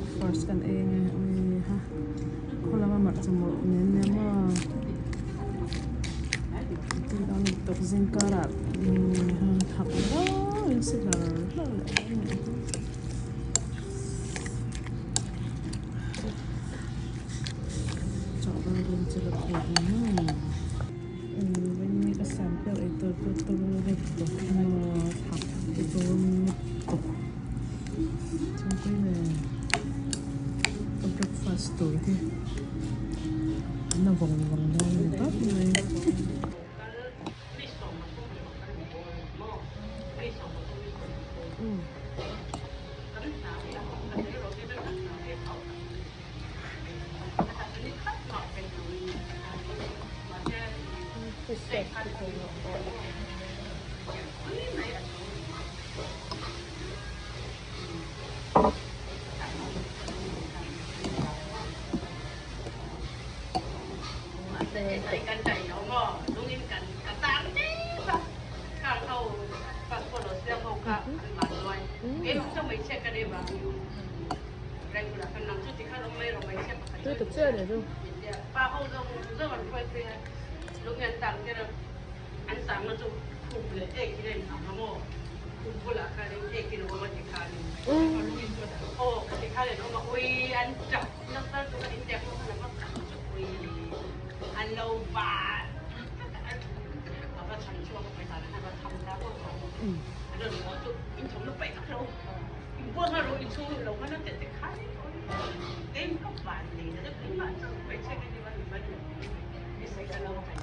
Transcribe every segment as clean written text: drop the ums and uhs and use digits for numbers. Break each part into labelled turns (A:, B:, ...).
A: breakfast kan ha kola ma chamo nen ma tin dang tok zin kara thap da in sigar chawal rin sila ko when make a sample ito to recto no thap ito to something breakfast to ito na bong daw nito tôi tập chơi để đâu ba hôm rồi rất là quay phim lúc nhận tặng cái đó anh sáng nó chụp chụp lấy cái này nó mua chụp vô là cái này cái nó mà chỉ khai ô cái khai này nó mà ui anh chọc nó ta tụi anh đẹp nó là nó chọc ui anh lâu bà nó có thành chuông phải thành hay là thành ra không anh đừng có chụp in chụp nó bảy thằng đâu in buôn nó rồi in xu rồi nó tệ tệ khai em các bạn thì nó rất là bạn phải check cái gì bạn đi xây cái lâu thành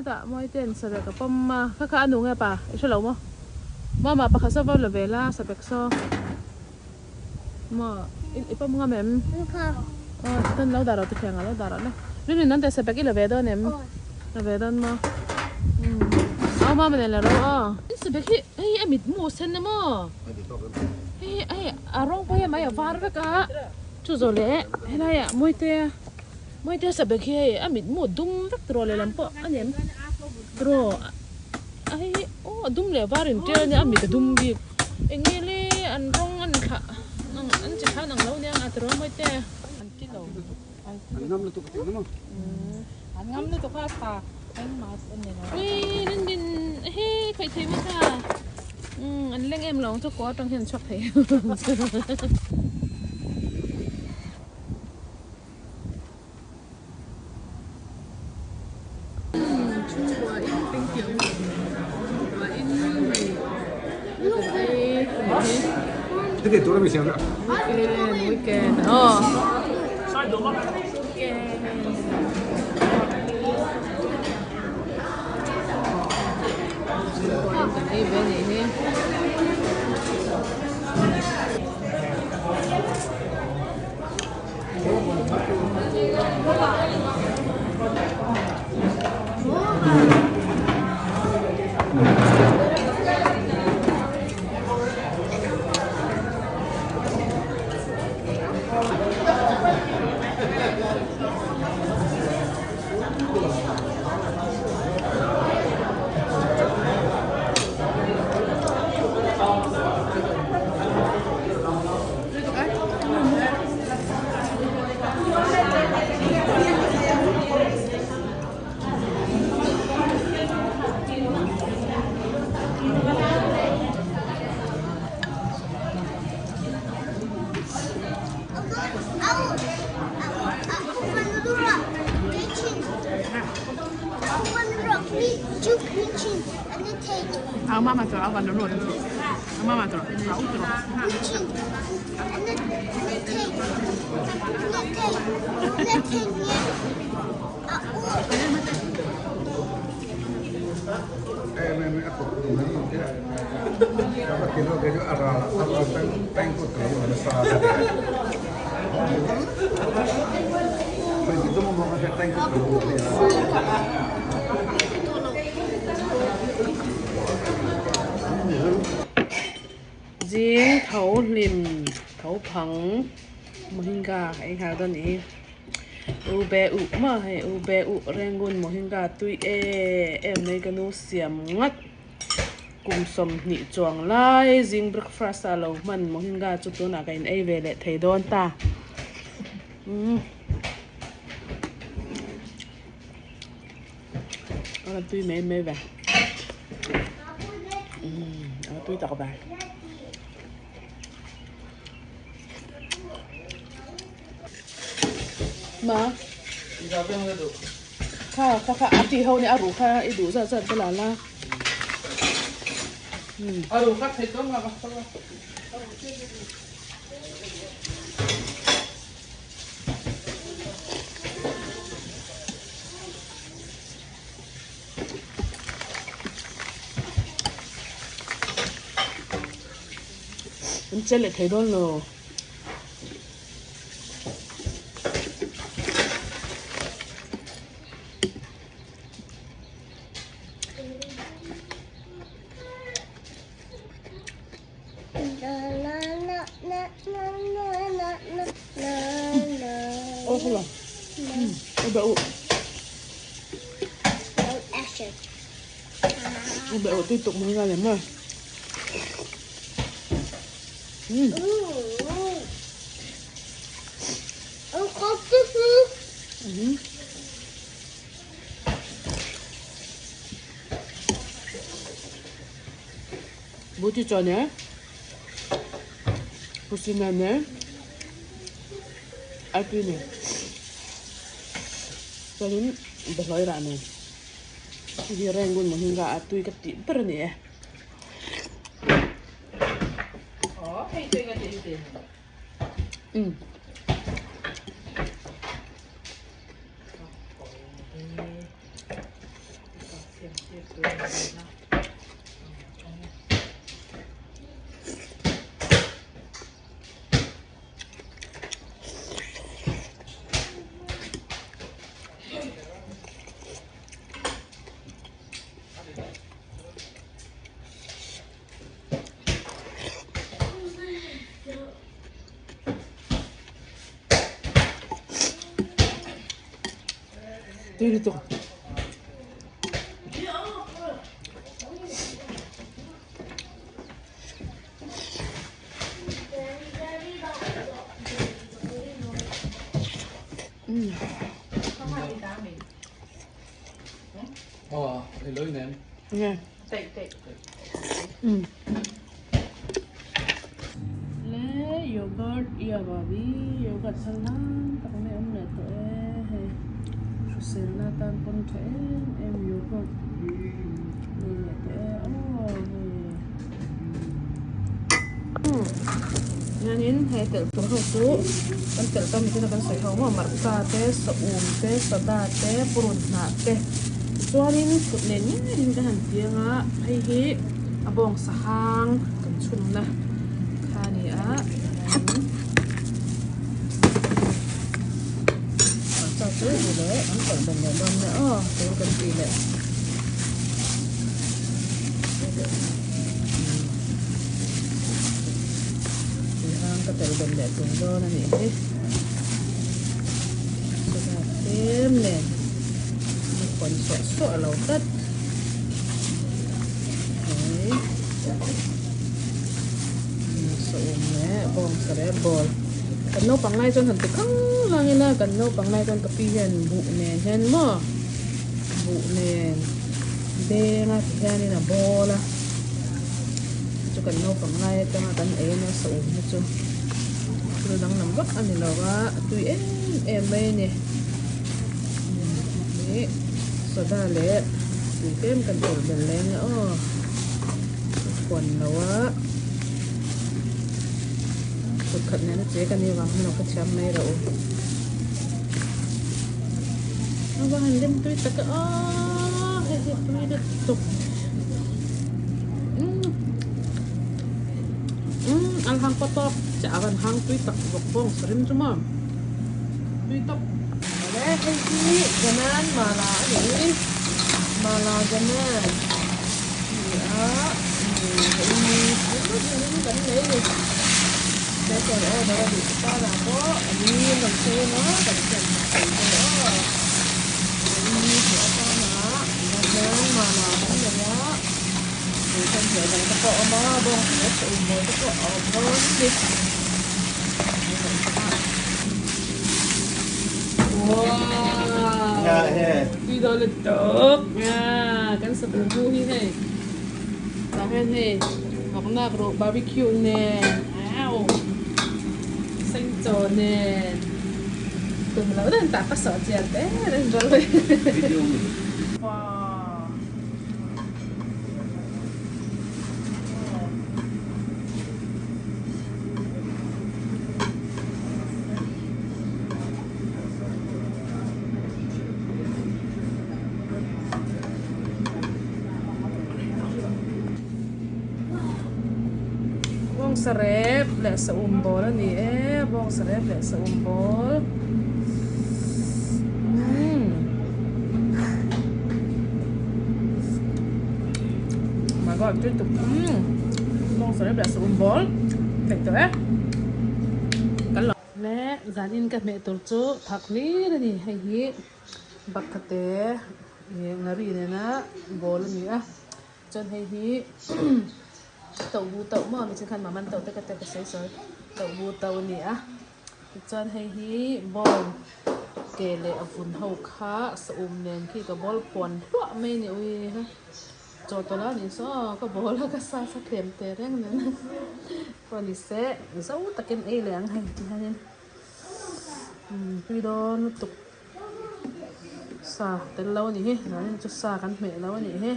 A: tak mau iten sada ka pam kaka anu nga pa isalaw mo mama pa kasaba la vela sa pekso ma ipam nga mem ka tan law daro ti nga law daro na rin nan ta sa pek ila vedo nem la vedon mo mama ne la ro sa pek ai amit mo sen na mo ai arong pa ya maya var ka chu zole hela ya moite sa pek amit mo dum vek tro le lampo anem tro ai dum le varin tel ne amit dum bi engele an rong an kha an chi kha nang lo ne ang atro moite an ti lo an ngam lu tu ka no an ngam lu tu ka sa an mas an ne no ui nin din he kai thei ma ka an leng em long cho ko tong hen chok thei
B: Thế tôi đã bị xem rồi.
A: Weekend. Ang mama to awan no no. Ang mama to. Au to.
B: Kilo keju arah pengkut tuh mana salah dia. Begitu mau makan pengkut tuh.
A: Riêng thấu lim thấu phẳng mohinga hay hà đó nè u bé u mà hay u bé u rengun mohinga tui em này cái nô xiêm ngắt cùng sầm nị chuang lai riêng breakfast alo man mohinga chút tôi na cái này về lại thấy đón ta nó tui mê mê về tui tao về mà kha ati hau ne aru kha idu za za la la aru kha thei to ma ba mình chơi lại thấy đó rồi ô không làm ô bẹo ô bẹo tiếp tục mới ra đến rồi bố chị cho nhé bố xin làm nhé ai kia nè cho đến bật lưỡi ra nè vì rèn quân mà hình gà tui cái tím bơ nè hay tui cái tím Tui đi tục
B: Thì lưới nè.
A: nghe lấy yogurt ia babi yogurt salam tak kena em nak tu hey susena tan pun tu em yogurt ni tu nganin hay tel tu tu kan tel tam itu kan sai hau ma marka te te sada te purun na te chuanin nen ni kan han tianga hei hi abong sahang kan chun na khani a cho tới gì đấy ăn còn bình là đông nữa tôi cần gì đấy thì ăn cái từ bình để cùng do này hết rồi thêm nè còn sọ lẩu tất đấy sọ nè bông sợi bò kan no pangai chon han tikang langina kan no pangai chon kapi hian bu ne hian mo bu ne de nga hian na bola chu kan no pangai ta kan e na so na chu chu dang nam bak ani lawa tui em mai ne ni so da le tui kem kan tor ben leng o kon lawa cuộc khẩn này nó chế cái này vào nó có chấm này rồi nó vào hành đêm tôi tất cả hay tôi được tục hang có to chả gần hang tuy tập gọc bông srim chứ mà tuy tập đấy hay gì cái nan mà là gì mà là cái nan đó cái này để cho nó đó thì ta là có đi làm xe nó cần tiền đó đi sửa cho nó cái nan mà là cái này đó thì không thể là nó có mà bông nó tự mua nó có ở đâu đi wow đi rồi là được nha cái sập bùn hi hay làm hen hay hoặc là đồ barbecue nè áo xanh tròn nè tụi mình lỡ đến tạt có sợ chèn té lên rồi wow bông srep lẹ sa umbol ani bông srep lẹ sa umbol mà gọi tiếp tục bông srep lẹ sa umbol đẹp rồi cái lọ lẹ dàn in cái mẹ tổ chức thạc lý này hay hi bạc khate ngari này na bol ni chân hay hi tàu bu tàu mà mình chỉ cần mà ăn tàu tới cái sấy sấy tàu bu tàu nè chân hay hi bol kề lệ ở vùng hậu khá sụm nền khi cái bol quần lụa mây nè ui ha cho tôi đó thì số cái bol là cái sa kèm tè đấy nè còn thì sẽ giấu ta cái ấy là hay nên video nó tục sa tên lâu nè nó nên cho sa cắn mẹ lâu nè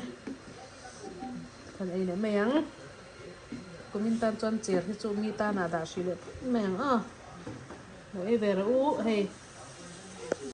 A: còn ấy nữa mày ăn mình tan chọn chè thì chúng mi ta nà đã xí lệ mèng à, rồi về rồi hey